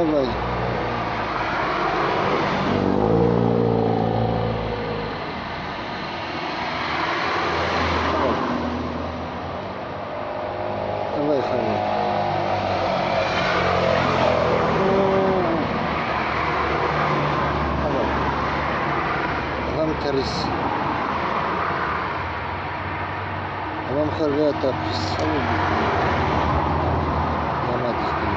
vay. Vay hayır. Adam teris. Adam خربية تابس. لا ما تستوي.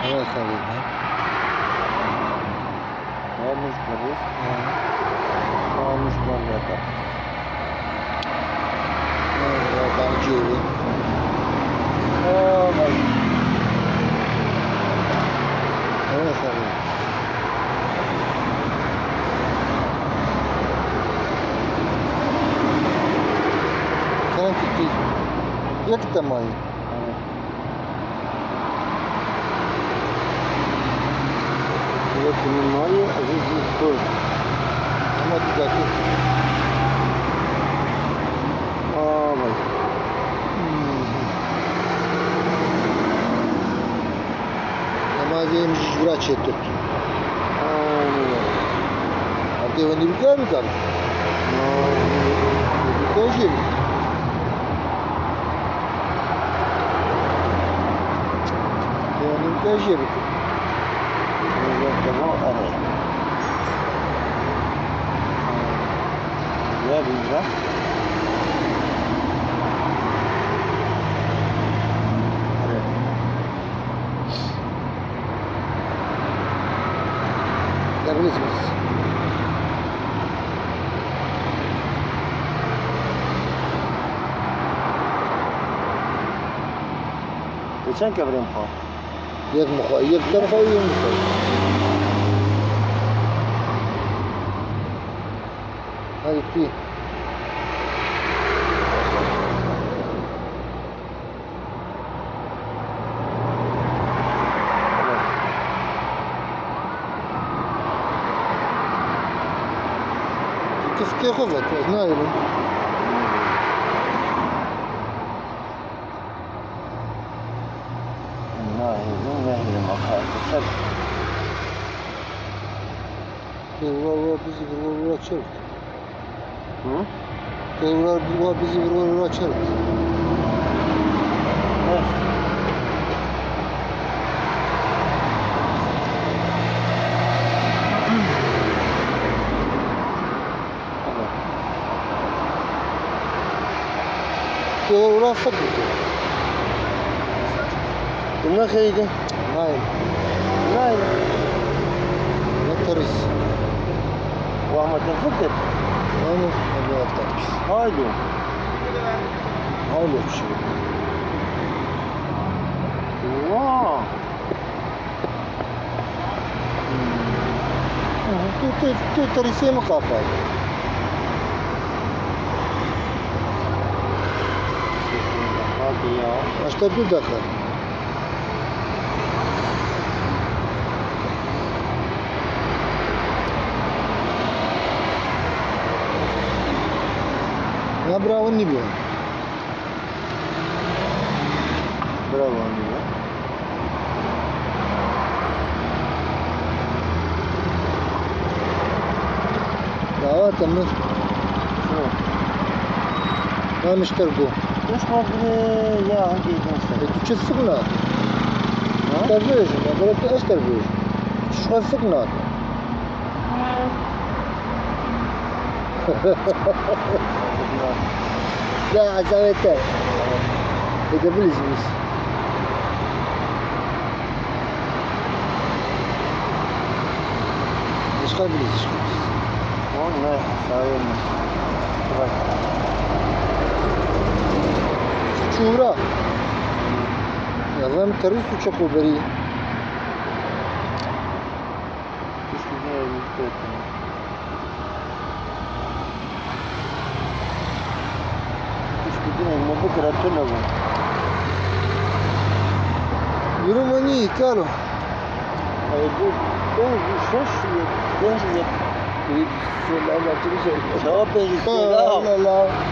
هذا خربية. هذا مش كويس. هذا مش خربية تابس. هذا بانجيري. هذا خربية. Sen gitti. Yakıt mı? Yakıt mı? Aziz bir ama düzeltti. Bak. Namazı mecbur çekti. Abi de beni bir kere mi kaldı? Bir kere şey mi? Покажи руку. Я вижу. Yapabilirsiniz. Geçen kevrem ha. يك طرفه ويك هذه فيه كيف خفت نايم Kırılar bizi vurur açarız. Kırılar bizi vurur açarız. Kırılar sakın. Bunlar şeydi. Hayır. Hayır. Ne tarız? وأحمد الفكر أنا اللي أفتح هايلو هايلو شو واو تو ترسي مقافة أشتى دو دخل Ya bravo ne diyor? برافو عليك دعوات أمي شو ما مشتركوا ايش ما ادري يا عندي نفسي تشوف سكنات تربيش ما قلت ايش تربيش شو سكنات لا عزاويتك إذا بلزمس إيش قابليش والله ساوينا شورا يلا مترس وشكو بري بكرة تلعبوا يروماني كارو هيقول شوش ينزل لا لا شباب لا لا